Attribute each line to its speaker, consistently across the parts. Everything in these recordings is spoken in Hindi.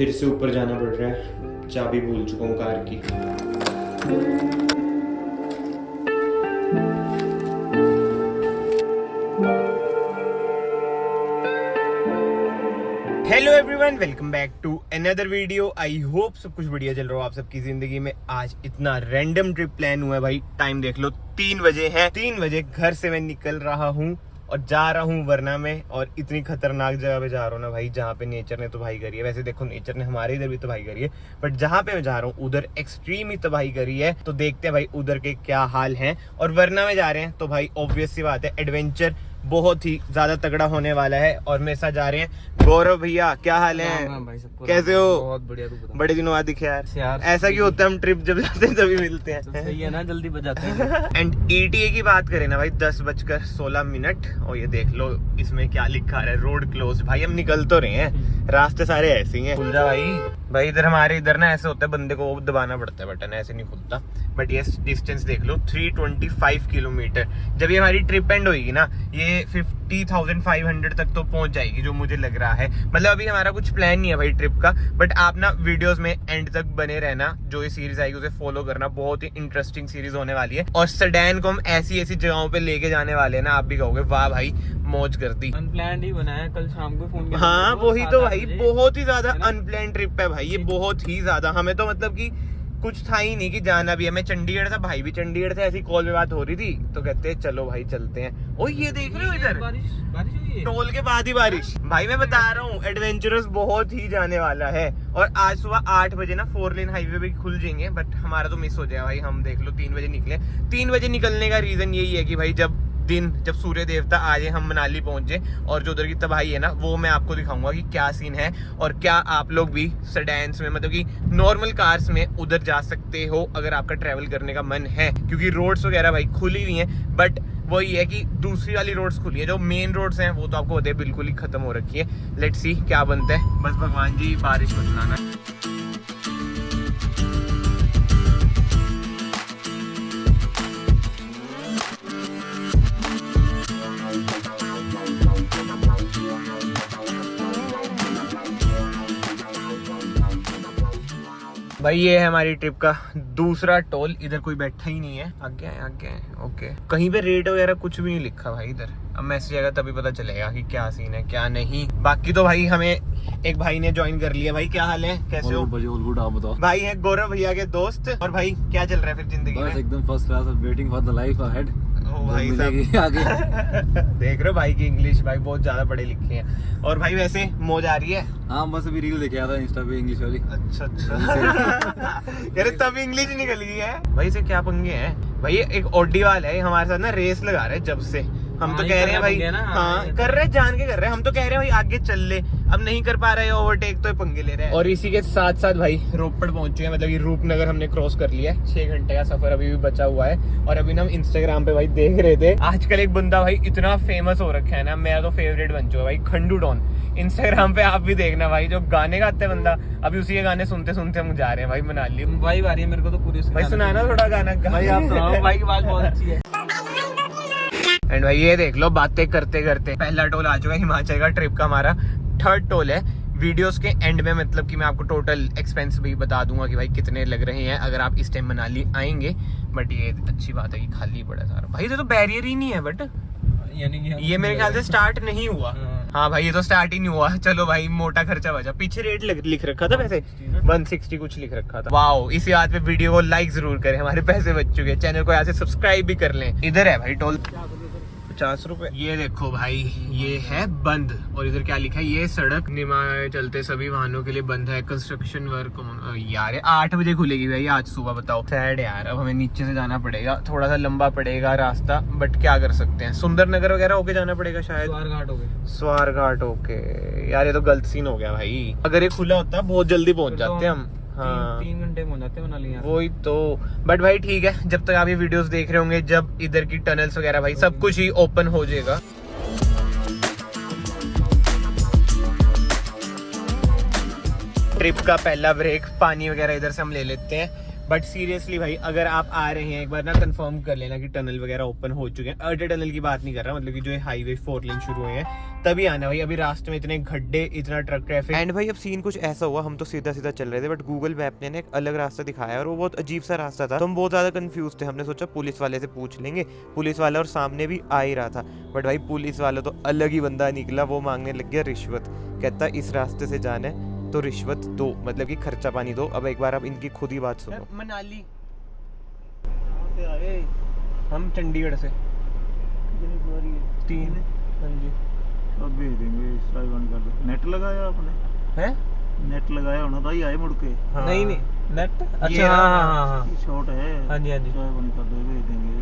Speaker 1: फिर से ऊपर जाना पड़ रहा है, चाबी भूल चुका हूँ कार की। Hello everyone, welcome back to another video. I hope सब कुछ बढ़िया चल रहा हो आप सबकी जिंदगी में। आज इतना रैंडम ट्रिप प्लान हुआ है भाई, टाइम देख लो 3 बजे है। 3 बजे घर से मैं निकल रहा हूँ और जा रहा हूँ वरना में, और इतनी खतरनाक जगह पे जा रहा हूँ ना भाई, जहाँ पे नेचर ने तबाही करी है। वैसे देखो नेचर ने हमारे इधर भी तबाही करी है, बट जहाँ पे मैं जा रहा हूँ उधर एक्सट्रीम ही तबाही करी है। तो देखते हैं भाई उधर के क्या हाल हैं। और वरना में जा रहे हैं तो भाई ऑब्वियस सी बात है, एडवेंचर बहुत ही ज्यादा तगड़ा होने वाला है। और मेरे साथ जा रहे हैं गौरव भैया। क्या हाल है
Speaker 2: भाई? सबको
Speaker 1: कैसे हो?
Speaker 2: बहुत बढ़िया। तू बता।
Speaker 1: बड़े दिनों बाद दिखे यार।
Speaker 2: यार
Speaker 1: ऐसा क्यों होता है, हम ट्रिप जब जाते हैं तभी मिलते हैं।
Speaker 2: तो सही है ना, जल्दी बजाते हैं।
Speaker 1: एंड ETA की बात करें ना भाई, 10:16। और ये देख लो इसमें क्या लिखा है, रोड क्लोज। भाई हम निकल तो रहे हैं, रास्ते सारे ऐसे ही हैं। खुल जा भाई इधर हमारे इधर ना ऐसे होता है, बंदे को दबाना पड़ता है बटन, ऐसे नहीं खुलता। बट ये डिस्टेंस देख लो 325 किलोमीटर। जब ये हमारी ट्रिप एंड होगी ना, ये 50,500 तक तो पहुंच जाएगी, जो मुझे लग रहा है। मतलब अभी हमारा कुछ प्लान नहीं है भाई ट्रिप का, बट आप ना वीडियोस में एंड तक बने रहना। जो ये सीरीज आएगी उसे फॉलो करना, बहुत ही इंटरेस्टिंग सीरीज होने वाली है। और सडैन को हम ऐसी ऐसी जगहों पे लेके जाने वाले हैं ना, आप भी कहोगे वाह भाई मौज कर दी।
Speaker 2: अनप्लान्ड ही बनाया, कल शाम को फोन किया।
Speaker 1: हाँ वही तो भाई, बहुत ही ज्यादा अनप्लान ट्रिप है भाई ये, बहुत ही ज्यादा। हमें तो मतलब कि कुछ था ही नहीं कि जाना भी है। मैं चंडीगढ़ था, भाई भी चंडीगढ़ था, ऐसी कॉल में बात हो रही थी तो कहते चलो भाई चलते हैं। ओ ये देख रहे हो इधर
Speaker 2: बारिश हुई है।
Speaker 1: टोल के बाद ही बारिश। भाई मैं बता रहा हूँ एडवेंचरस बहुत ही जाने वाला है। और आज सुबह 8 बजे ना 4 लेन हाईवे भी खुल जाएंगे, बट हमारा तो मिस हो जाएगा भाई। हम देख लो 3 बजे निकले। 3 बजे निकलने का रीजन यही है कि भाई जब सूर्य देवता आ जाए, हम मनाली पहुंचे, और जो उधर की तबाही है ना वो मैं आपको दिखाऊंगा कि क्या सीन है। और क्या आप लोग भी सेडान्स में, मतलब कि नॉर्मल कार्स में उधर जा सकते हो अगर आपका ट्रैवल करने का मन है। क्योंकि रोड्स वगैरह भाई खुली हुई हैं, बट वही है कि दूसरी वाली रोड्स खुली है। जो मेन रोड्स हैं वो तो आपको पता है बिल्कुल ही खत्म हो रखी है। लेट्स सी क्या बनता है। बस भगवान जी बारिश को चलाना। भाई ये है हमारी ट्रिप का दूसरा टोल। इधर कोई बैठा ही नहीं है, आगे है ओके। कहीं पे रेट वगैरह कुछ भी नहीं लिखा भाई इधर। अब मैसेज आएगा तभी पता चलेगा कि क्या सीन है क्या नहीं। बाकी तो भाई हमें एक भाई ने ज्वाइन कर लिया। भाई क्या हाल है, कैसे हो?
Speaker 2: आप बताओ।
Speaker 1: भाई है गौरव भैया के दोस्त। और भाई क्या चल रहा है फिर जिंदगी में?
Speaker 2: एकदम first class, waiting for the life ahead.
Speaker 1: भाई साहब
Speaker 2: आगे
Speaker 1: देख रहे हो भाई की इंग्लिश, भाई बहुत ज्यादा पढ़े लिखे हैं। और भाई वैसे मौज आ रही है?
Speaker 2: हाँ बस अभी रील लेके आया था इंस्टा पे, इंग्लिश वाली।
Speaker 1: अच्छा यार तब इंग्लिश निकल गई है भाई। से क्या पंगे हैं भाई? एक ऑडी वाला है हमारे साथ ना, रेस लगा रहे जब से। हम तो कह रहे हैं भाई, हाँ कर रहे हैं, जान के कर रहे हैं। हम तो कह रहे हैं भाई आगे चल ले, अब नहीं कर पा रहे ओवरटेक तो पंगे ले रहे हैं। और इसी के साथ साथ भाई रोपड़ पहुंचे हैं, मतलब ये रूपनगर हमने क्रॉस कर लिया है। 6 घंटे का सफर अभी भी बचा हुआ है। और अभी ना हम इंस्टाग्राम पे भाई देख रहे थे, आजकल एक बंदा भाई इतना फेमस हो रखा है ना, मेरा तो फेवरेट बन चुका है भाई, खंडू डॉन। इंस्टाग्राम पे आप भी देखना भाई, जो गाने गाते हैं बंदा। अभी उसी के गाने सुनते सुनते हम जा रहे हैं भाई मनाली।
Speaker 2: भाई आ रही है मेरे को तो पूरी।
Speaker 1: भाई सुनाना थोड़ा गाना
Speaker 2: भाई आप सुनाओ, भाई की आवाज बहुत अच्छी है।
Speaker 1: एंड भाई ये देख लो बातें करते करते पहला टोल आ चुका है हिमाचल का। ट्रिप का हमारा 3rd टोल है। वीडियोस के एंड में मतलब कि मैं आपको टोटल एक्सपेंस भी बता दूंगा कि भाई कितने लग रहे हैं अगर आप इस टाइम मनाली आएंगे। बट ये अच्छी बात है कि खाली पड़ा सारा भाई, ये तो बैरियर ही नहीं है। बट ये मेरे ख्याल से स्टार्ट नहीं हुआ। हाँ भाई ये तो स्टार्ट ही नहीं हुआ। चलो भाई मोटा खर्चा बचा। पीछे रेट लिख रखा था वैसे 160 कुछ लिख रखा था। वाओ, इसी बात पे वीडियो को लाइक जरूर करें, हमारे पैसे बच चुके हैं। चैनल को यहाँ से सब्सक्राइब भी कर लें। इधर है भाई टोल 50 रुपए। ये देखो भाई ये है बंद, और इधर क्या लिखा है, ये सड़क निमाए चलते सभी वाहनों के लिए बंद है, कंस्ट्रक्शन वर्क। यार 8 बजे खुलेगी भाई आज सुबह, बताओ। सैड यार, अब हमें नीचे से जाना पड़ेगा, थोड़ा सा लंबा पड़ेगा रास्ता, बट क्या कर सकते हैं। सुंदरनगर वगैरह होके जाना पड़ेगा शायद। स्वार घाट होके। यार ये तो गलत सीन हो गया भाई। अगर ये खुला होता बहुत जल्दी पहुंच जाते हम। हाँ
Speaker 2: 3 घंटे में हो जाते हैं मनाली।
Speaker 1: वही तो। बट भाई ठीक है, जब तक आप ये वीडियोस देख रहे होंगे, जब इधर की टनल्स वगैरह भाई सब कुछ ही ओपन हो जाएगा। ट्रिप का पहला ब्रेक, पानी वगैरह इधर से हम ले लेते हैं। बट सीरियसली भाई अगर आप आ रहे हैं एक बार ना कंफर्म कर लेना कि टनल वगैरह ओपन हो चुके हैं। अटल टनल की बात नहीं कर रहा, मतलब कि जो हाईवे 4 लेन शुरू हुए हैं तभी आना भाई। अभी रास्ते में इतने गड्ढे, इतना ट्रक ट्रैफिक। एंड भाई अब सीन कुछ ऐसा हुआ, हम तो सीधा सीधा चल रहे थे बट गूगल मैप ने एक अलग रास्ता दिखाया और वो बहुत अजीब सा रास्ता था। तो हम बहुत ज्यादा कंफ्यूज थे। हमने सोचा पुलिस वाले से पूछ लेंगे, पुलिस वाला और सामने भी आ ही रहा था। बट भाई पुलिस वाला तो अलग ही बंदा निकला, वो मांगने लग गया रिश्वत। कहता इस रास्ते से जाना है तो रिश्वत दो, मतलब कि खर्चा पानी दो। अब एक बार आप इनकी खुद ही बात सुनो। मनाली से आए हम, चंडीगढ़ से 3। हाँ जी,
Speaker 2: अब भेज देंगे, स्ट्राइक ऑन कर दो। नेट लगाया आपने?
Speaker 1: हैं?
Speaker 2: नेट लगाया होना था ही आए मुड़ के।
Speaker 1: हाँ।
Speaker 2: नहीं नेट।
Speaker 1: अच्छा हाँ,
Speaker 2: शॉर्ट है।
Speaker 1: हाँ जी हाँ जी।
Speaker 2: स्ट्राइक ऑन कर दो, भेज देंगे।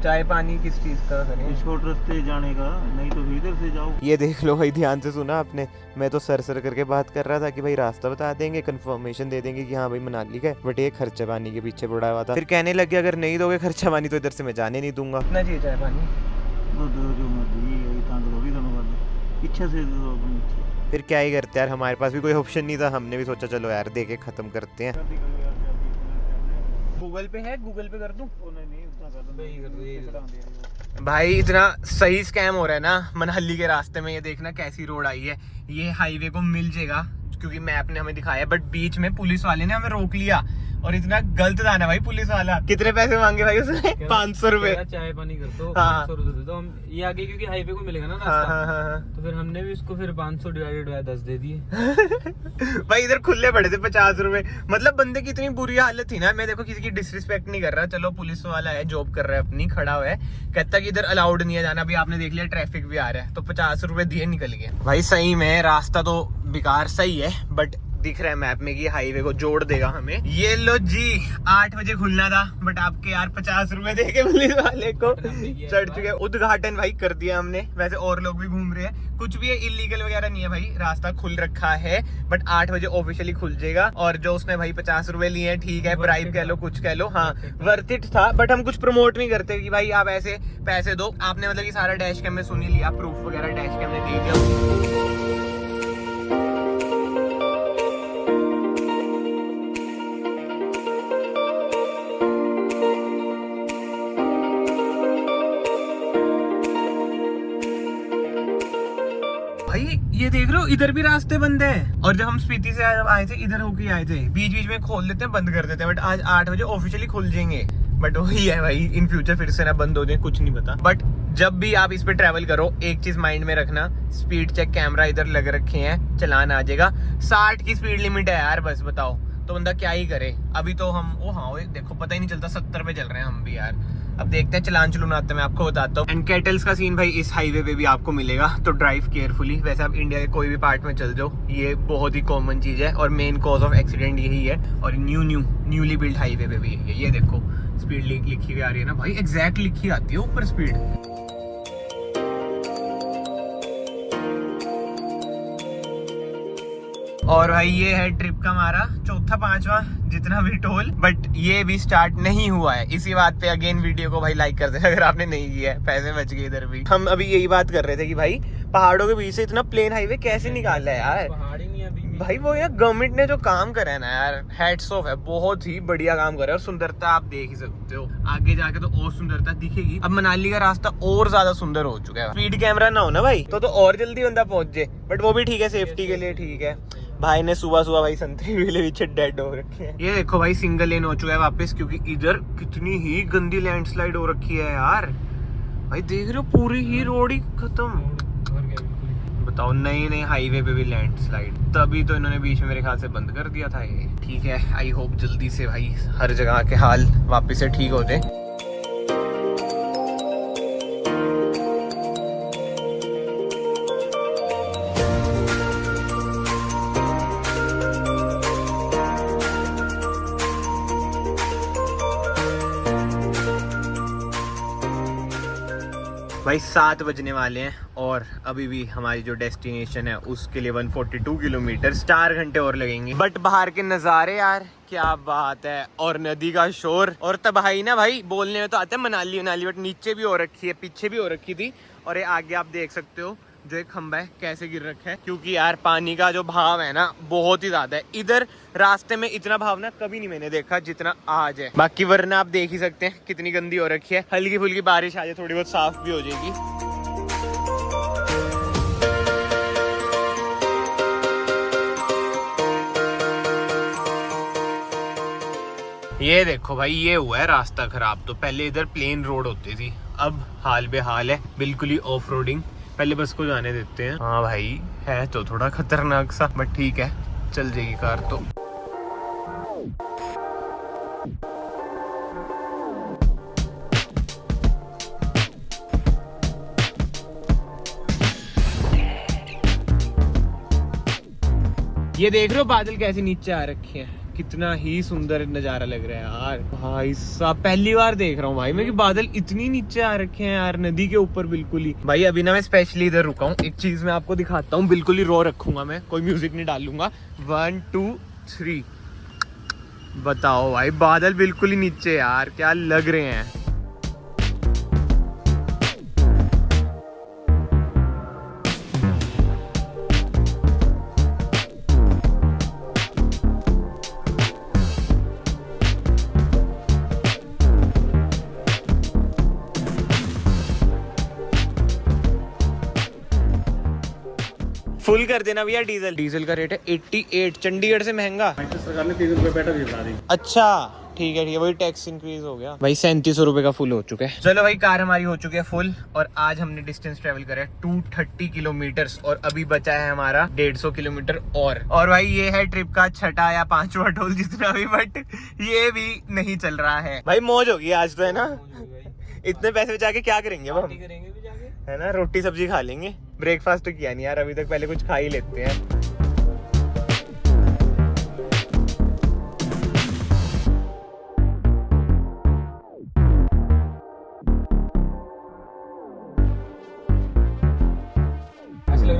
Speaker 1: चाय पानी किस चीज का करें?
Speaker 2: शॉर्ट रास्ते जाने का, नहीं तो फिर इधर से जाओ।
Speaker 1: ये देख लो भाई, ध्यान से सुना आपने। मैं तो सर करके बात कर रहा था कि भाई रास्ता बता देंगे, कंफर्मेशन दे देंगे कि हाँ भाई मनाली का है, बट ये खर्चा पानी के पीछे पड़ा हुआ था। फिर कहने लगे अगर नहीं दोगे खर्चा पानी तो इधर से मैं जाने नहीं दूंगा। कितना चाहिए चाय पानी?
Speaker 2: जो मर्जी, यही तंग थोड़ी दोनों कर दो, पीछे से दो अपनी इच्छा।
Speaker 1: फिर क्या ही करते यार, हमारे पास भी कोई ऑप्शन नहीं था। हमने भी सोचा चलो यार दे के खत्म करते हैं। गूगल पे है, गूगल पे कर दूं?
Speaker 2: नहीं उतना कर दो, यही कर दो।
Speaker 1: भाई इतना सही स्कैम हो रहा है ना मनाली के रास्ते में। ये देखना कैसी रोड आई है, ये हाईवे को मिल जाएगा क्योंकि मैप ने हमें दिखाया, बट बीच में पुलिस वाले ने हमें रोक लिया। और इतना गलत था ना भाई पुलिस वाला। कितने पैसे मांगे भाई उसने? 500 रुपए।
Speaker 2: चाय पानी कर दो,
Speaker 1: हाँ।
Speaker 2: 500 रुपए दे दो। हम ये आगे क्योंकि हाईवे को मिलेगा ना
Speaker 1: हाँ,
Speaker 2: रास्ता।
Speaker 1: हाँ, हाँ, हाँ।
Speaker 2: तो फिर हमने भी इसको फिर 500 डिवाइडेड बाय 10 दे दिए।
Speaker 1: भाई इधर खुले पड़े थे 50 रुपए। मतलब बंदे की इतनी बुरी हालत थी ना। मैं देखो किसी की डिसरिस्पेक्ट नहीं कर रहा, चलो पुलिस वाला है, जॉब कर रहा है अपनी, खड़ा हुआ है, कहता कि इधर अलाउड नहीं है जाना। अभी आपने देख लिया ट्रैफिक भी आ रहा है, तो 50 रुपए दिए निकल गए। भाई सही में रास्ता तो बेकार सही है, बट दिख रहा है मैप में कि हाईवे को जोड़ देगा हमें। ये लो जी, 8 बजे खुलना था बट आपके यार 50 रुपए दे के पुलिस वाले को चढ़ चुके। उद्घाटन भाई कर दिया हमने। वैसे और लोग भी घूम रहे हैं, कुछ भी इलीगल वगैरह नहीं है भाई, रास्ता खुल रखा है। बट 8 बजे ऑफिशियली खुल जाएगा। और जो उसने भाई 50 रुपए लिए हैं, ठीक है, ब्राइब कह लो, कुछ कह लो, हाँ वर्थ इट था। बट हम कुछ प्रमोट नहीं करते कि भाई आप ऐसे पैसे दो। आपने मतलब कि सारा डैश कैम में सुन ही लिया, प्रूफ वगैरह डैश कैम ने दे दिया। भाई ये देख रहे हो, इधर भी रास्ते बंद हैं। और जब हम स्पीति से आए थे, इधर होके आए थे, बीच बीच में खोल देते हैं, बंद कर देते हैं। बट आज 8 बजे ऑफिशियली खुल जाएंगे। बट वही है भाई, इन फ्यूचर फिर से ना बंद हो जाए, कुछ नहीं पता। बट जब भी आप इस पे ट्रैवल करो, एक चीज माइंड में रखना, स्पीड चेक कैमरा इधर लग रखे हैं, चलान आ जाएगा। 60 की स्पीड लिमिट है यार, बस बताओ तो बंदा क्या ही करे। अभी तो हम देखो पता ही नहीं चलता, 70 पे चल रहे हैं हम भी यार। अब देखते हैं चलान चलून आते, मैं आपको बताता हूँ। एंड केटल्स का सीन भाई इस हाईवे पे भी आपको मिलेगा, तो ड्राइव केयरफुली। वैसे आप इंडिया के कोई भी पार्ट में चल जाओ, ये बहुत ही कॉमन चीज है और मेन कॉज ऑफ एक्सीडेंट यही है। और न्यूली बिल्ड हाईवे पे भी ये देखो स्पीड लिखी हुई आ रही है ना भाई, एग्जैक्ट लिखी आती है ऊपर स्पीड। और भाई ये है ट्रिप का हमारा चौथा 5वां जितना भी टोल, बट ये भी स्टार्ट नहीं हुआ है। इसी बात पे अगेन वीडियो को भाई लाइक कर दे अगर आपने नहीं किया है, पैसे बच गए इधर भी। हम अभी यही बात कर रहे थे कि भाई पहाड़ों के बीच से इतना प्लेन हाईवे कैसे निकाला है यार।
Speaker 2: पहाड़ी नहीं अभी
Speaker 1: भाई वो यार गवर्नमेंट ने जो काम करा है ना यार, हैट्स ऑफ है, बहुत ही बढ़िया काम करा है। और सुंदरता आप देख ही सकते हो, आगे जाके तो और सुंदरता दिखेगी। अब मनाली का रास्ता और ज्यादा सुंदर हो चुका है। स्पीड कैमरा ना हो ना भाई तो और जल्दी बंदा पहुंच जाए, बट वो भी ठीक है, सेफ्टी के लिए ठीक है। भाई ने सुबह भाई संतरी वेले पीछे डेड हो रखे हैं। ये देखो भाई सिंगल लेन हो चुका है वापस, क्योंकि इधर कितनी ही गंदी लैंडस्लाइड हो रखी है यार। भाई देख रहे हो पूरी ही रोड ही खत्म। बताओ, नए हाईवे पे भी लैंडस्लाइड, तभी तो इन्होंने बीच में मेरे ख्याल से बंद कर दिया था ये। ठीक है, आई होप जल्दी से भाई हर जगह के हाल वापस से ठीक हो जाए। भाई 7 बजने वाले हैं और अभी भी हमारी जो डेस्टिनेशन है उसके लिए 142 किलोमीटर, 4 घंटे और लगेंगे। बट बाहर के नज़ारे यार क्या बात है, और नदी का शोर और तबाही ना भाई। बोलने में तो आते हैं मनाली, बट नीचे भी हो रखी है, पीछे भी हो रखी थी। और ये आगे आप देख सकते हो जो एक खंबा है कैसे गिर रखा है, क्योंकि यार पानी का जो भाव है ना बहुत ही ज्यादा है। इधर रास्ते में इतना भाव ना कभी नहीं मैंने देखा जितना आज है। बाकी वरना आप देख ही सकते हैं कितनी गंदी हो रखी है। हल्की फुल्की बारिश आ जाए थोड़ी बहुत साफ भी हो जाएगी। ये देखो भाई, ये हुआ है रास्ता खराब। तो पहले इधर प्लेन रोड होती थी, अब हाल बेहाल है, बिल्कुल ही ऑफ रोडिंग। पहले बस को जाने देते हैं। हाँ भाई है तो थोड़ा खतरनाक सा, बट ठीक है चल जाएगी कार तो। ये देख रहे हो बादल कैसे नीचे आ रखे हैं, कितना ही सुंदर नजारा लग रहा है यार। भाई साहब पहली बार देख रहा हूँ भाई मैं कि बादल इतनी नीचे आ रखे हैं यार, नदी के ऊपर बिल्कुल ही। भाई अभी ना मैं स्पेशली इधर रुका हूँ, एक चीज मैं आपको दिखाता हूँ, बिल्कुल ही रो रखूंगा मैं, कोई म्यूजिक नहीं डालूंगा। 1 2 3 बताओ भाई, बादल बिल्कुल ही नीचे यार, क्या लग रहे हैं। फुल कर देना भैया डीजल। डीजल का रेट है 88, चंडीगढ़ से महंगा।
Speaker 2: सरकार ने 3 रुपए पेट्रोल गिरा दी।
Speaker 1: अच्छा ठीक है वही टैक्स इंक्रीज हो गया भाई। 3700 रुपए का फुल हो चुका है। चलो भाई कार हमारी हो चुकी है फुल, और आज हमने डिस्टेंस ट्रेवल करा है 230 किलोमीटर, और अभी बचा है हमारा 150 किलोमीटर और भाई ये है ट्रिप का 6वां या 5वां टोल जितना भी, बट ये भी नहीं चल रहा है भाई। मौज होगी आज तो, है ना। इतने पैसे बचा के क्या करेंगे अब हम, है ना, रोटी सब्जी खा लेंगे। ब्रेकफास्ट तो किया नहीं यार अभी तक, पहले कुछ खा ही लेते हैं।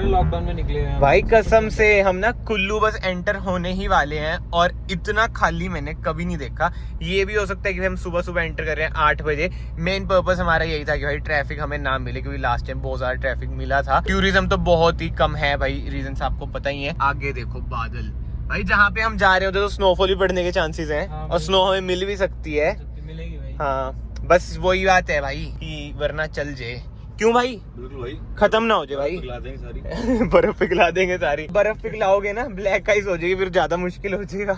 Speaker 2: लॉकडाउन में निकले हैं
Speaker 1: भाई कसम से। हम ना कुल्लू बस एंटर होने ही वाले हैं, और इतना खाली मैंने कभी नहीं देखा। ये भी हो सकता है कि हम सुबह सुबह एंटर कर रहे हैं 8 बजे। मेन पर्पस हमारा यही था कि भाई ट्रैफिक हमें ना मिले, क्योंकि लास्ट टाइम बहुत ज्यादा ट्रैफिक मिला था। टूरिज्म तो बहुत ही कम है भाई, रीजन आपको पता ही है। आगे देखो बादल भाई, जहाँ पे हम जा रहे होते तो स्नोफॉल भी पड़ने के चांसेस हैं।
Speaker 2: हाँ,
Speaker 1: और स्नो हमें मिल भी सकती है,
Speaker 2: मिलेगी भाई।
Speaker 1: हाँ बस वही बात है भाई कि वरना चल जाए। क्यों भाई,
Speaker 2: बिल्कुल भाई,
Speaker 1: खत्म ना हो जाए भाई।
Speaker 2: पिघला देंगे सारी
Speaker 1: बर्फ पिघला देंगे सारी। बर्फ पिघलाओगे ना ब्लैक आइस हो जाएगी, फिर ज्यादा मुश्किल हो जाएगा।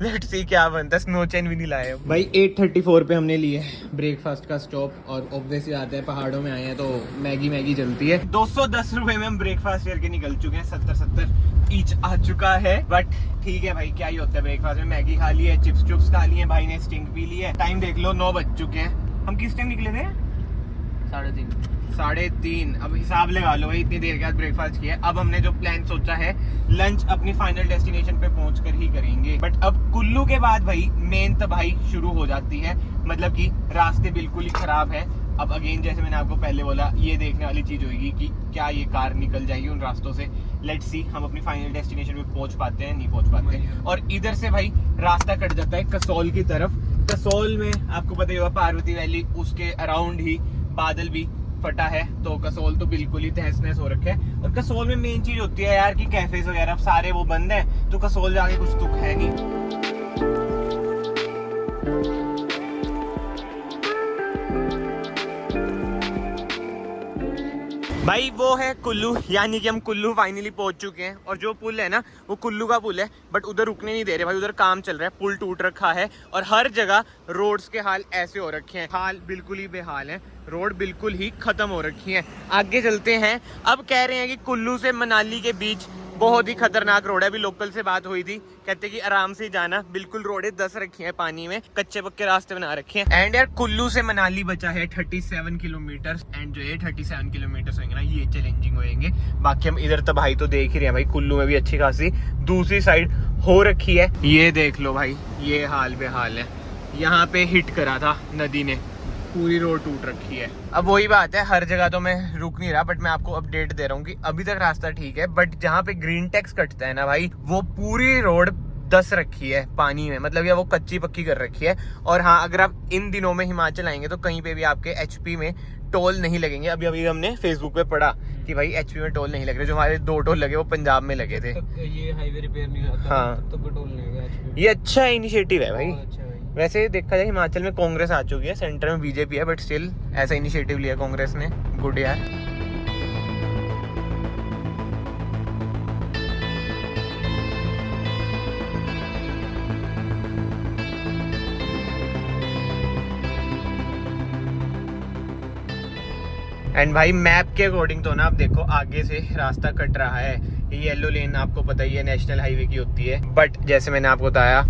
Speaker 1: लेट्स सी क्या बनता है। स्नो चैन भी नहीं लाए भाई। 8:34 पे हमने लिए ब्रेकफास्ट का स्टॉप, और ऑब्वियसली आते हैं पहाड़ों में आए हैं तो मैगी चलती है। 210 रुपए में हम ब्रेकफास्ट करके निकल चुके हैं। 70 ईच आ चुका है, बट ठीक है भाई, क्या ही होता है ब्रेकफास्ट में। मैगी खा ली है, चिप्स खा लिए, भाई ने स्टिंग पी ली है। टाइम देख लो 9 बज चुके हैं। हम किस टाइम निकले थे? 3:30। अब हिसाब लगा लो भाई, इतनी देर के बाद ब्रेकफास्ट किया। अब हमने जो प्लान सोचा है, लंच अपनी फाइनल डेस्टिनेशन पे पहुंचकर ही करेंगे। बट अब कुल्लू के बाद भाई मेन तबाही शुरू हो जाती है, मतलब कि रास्ते बिल्कुल ही खराब है। अब अगेन जैसे मैंने आपको पहले बोला, ये देखने वाली चीज होगी कि क्या ये कार निकल जाएगी उन रास्तों से। लेट्स सी हम अपनी फाइनल डेस्टिनेशन पे पहुंच पाते हैं नहीं पहुंच पाते। और इधर से भाई रास्ता कट जाता है कसौल की तरफ। कसौल में आपको पता ही होगा पार्वती वैली, उसके अराउंड ही बादल भी फटा है, तो कसौल तो बिल्कुल ही तहस नहस हो रखा है। और कसौल में मेन चीज होती है यार कि कैफेज वगैरह सारे वो बंद हैं, तो कसौल जाके कुछ दुख है नहीं। भाई वो है कुल्लू, यानी कि हम कुल्लू फाइनली पहुंच चुके हैं। और जो पुल है ना वो कुल्लू का पुल है, बट उधर रुकने नहीं दे रहे भाई, उधर काम चल रहा है, पुल टूट रखा है। और हर जगह रोड्स के हाल ऐसे हो रखे हैं, हाल बिल्कुल ही बेहाल है, रोड बिल्कुल ही खत्म हो रखी है। आगे चलते हैं। अब कह रहे हैं कि कुल्लू से मनाली के बीच बहुत ही खतरनाक रोड है। अभी लोकल से बात हुई थी, कहते कि आराम से जाना, बिल्कुल रोडें 10 रखी हैं पानी में, कच्चे पक्के रास्ते बना रखे हैं। एंड यार कुल्लू से मनाली बचा है 37 किलोमीटर, एंड जो ये 37 किलोमीटर होंगे ना ये चैलेंजिंग होंगे। बाकी हम इधर तबाही तो देख ही रहे हैं भाई, कुल्लू में भी अच्छी खासी दूसरी साइड हो रखी है। ये देख लो भाई, ये हाल बेहाल है। यहाँ पे हिट करा था नदी ने, पूरी रोड टूट रखी है। अब वही बात है, हर जगह तो मैं रुक नहीं रहा, बट मैं आपको अपडेट दे रहा हूँ कि अभी तक रास्ता ठीक है, बट जहाँ पे ग्रीन टैक्स कटता है ना भाई, वो पूरी रोड 10 रखी है पानी में, मतलब या वो कच्ची पक्की कर रखी है। और हाँ, अगर आप इन दिनों में हिमाचल आएंगे तो कहीं पे भी आपके HP में टोल नहीं लगेंगे। अभी हमने फेसबुक पे पढ़ा कि भाई एचपी में टोल नहीं लग रहे। जो हमारे 2 टोल लगे वो पंजाब में लगे थे।
Speaker 2: ये हाईवे रिपेयर नहीं होता
Speaker 1: हाँ।
Speaker 2: तब तक टोल नहीं होगा।
Speaker 1: ये अच्छा इनिशिएटिव है भाई।
Speaker 2: अच्छा भाई।
Speaker 1: वैसे देखा जाए हिमाचल में कांग्रेस आ चुकी है, सेंटर में बीजेपी है, बट स्टिल ऐसा इनिशिएटिव लिया कांग्रेस ने, गुड यार। एंड भाई मैप के अकॉर्डिंग तो ना आप देखो आगे से रास्ता कट रहा है। ये येलो लेन आपको पता ही है नेशनल हाईवे की होती है, बट जैसे मैंने आपको बताया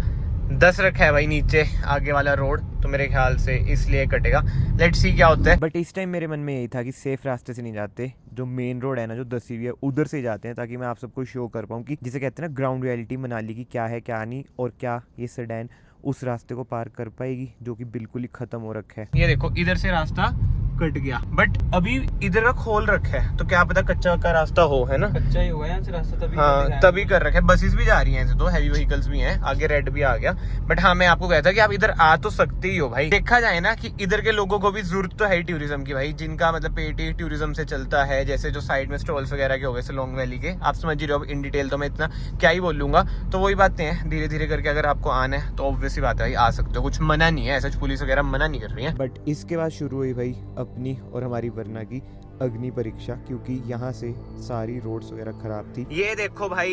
Speaker 1: 10 रखा है भाई नीचे आगे वाला रोड, तो मेरे ख्याल से इसलिए कटेगा। लेट्स सी क्या होता है।
Speaker 3: बट इस टाइम मेरे मन में यही था कि सेफ रास्ते से नहीं जाते, जो मेन रोड है ना जो 10वीं है उधर से जाते हैं, ताकि मैं आप सबको शो कर पाऊँ कि जिसे कहते हैं ना ग्राउंड रियलिटी मनाली की क्या है क्या नहीं, और क्या ये सेडान उस रास्ते को पार कर पाएगी जो कि बिल्कुल ही खत्म हो रखा है।
Speaker 1: ये देखो इधर से रास्ता कट गया, बट अभी इधर का खोल रखा है, तो क्या पता कच्चा का रास्ता हो, है ना।
Speaker 2: कच्चा ही हुआ है यहाँ से रास्ता तभी।
Speaker 1: हाँ तभी कर रखा है। बसेस भी जा रही हैं ऐसे तो, हैवी व्हीकल्स भी हैं, आगे रेड भी आ गया। बट हाँ मैं आपको कहता कि आप इधर आ तो सकते ही हो भाई। देखा जाए ना कि इधर के लोगों को भी जरूरत तो है टूरिज्म की भाई, जिनका मतलब पेट ही टूरिज्म से चलता है। जैसे जो साइड में स्टॉल्स वगैरह के हो गए सोलोंग वैली के, आप समझ ही रहे हो। इन डिटेल तो मैं इतना क्या ही बोलूंगा। तो वही बातें हैं, धीरे धीरे करके अगर आपको आना है तो ऑब्वियसली बात है भाई आ सकते हो, कुछ मना नहीं है, ऐसा पुलिस वगैरह मना नहीं कर रही है।
Speaker 3: बट इसके बाद शुरू हुई भाई अपनी और हमारी वरना की अग्नि परीक्षा, क्योंकि यहाँ से सारी रोड्स वगैरह खराब थी।
Speaker 1: ये देखो भाई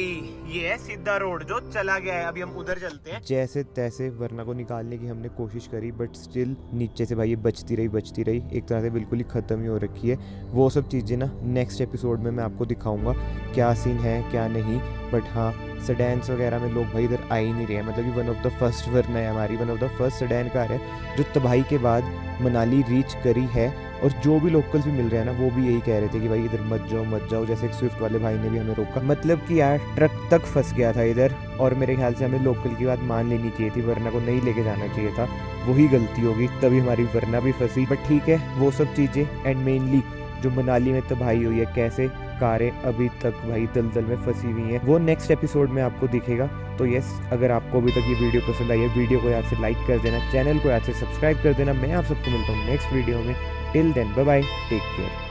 Speaker 1: ये है सीधा रोड जो चला गया है, अभी हम उधर चलते हैं।
Speaker 3: जैसे तैसे वरना को निकालने की हमने कोशिश करी, बट स्टिल नीचे से भाई ये बचती रही, एक तरह से बिल्कुल ही ख़त्म ही हो रखी है। वो सब चीज़ें ना नेक्स्ट एपिसोड में मैं आपको दिखाऊंगा क्या सीन है क्या नहीं। बट हाँ सेडान्स वगैरह में लोग भाई इधर आ ही नहीं रहे हैं, मतलब कि वन ऑफ द फर्स्ट वरना है हमारी, one of the first sedan car है जो तबाही के बाद मनाली रीच करी है। और जो भी लोकल्स भी मिल रहे हैं ना वो भी यही कह रहे थे कि भाई इधर मत जाओ। जैसे एक स्विफ्ट वाले भाई ने भी हमें रोका, मतलब कि यार ट्रक तक फंस गया था इधर, और मेरे ख्याल से हमें लोकल की बात मान लेनी चाहिए थी, वरना को नहीं लेके जाना चाहिए था। वही गलती होगी, तभी हमारी वरना भी फंसी। बट ठीक है वो सब चीज़ें, एंड मेनली जो मनाली में तबाही हुई है, कैसे कारें अभी तक भाई दलदल में फंसी हुई हैं, वो नेक्स्ट एपिसोड में आपको दिखेगा। तो यस, अगर आपको अभी तक ये वीडियो पसंद आई है, वीडियो को याद से लाइक कर देना, चैनल को याद से सब्सक्राइब कर देना। मैं आप सबको मिलता हूँ नेक्स्ट वीडियो में। Till then bye bye, take care.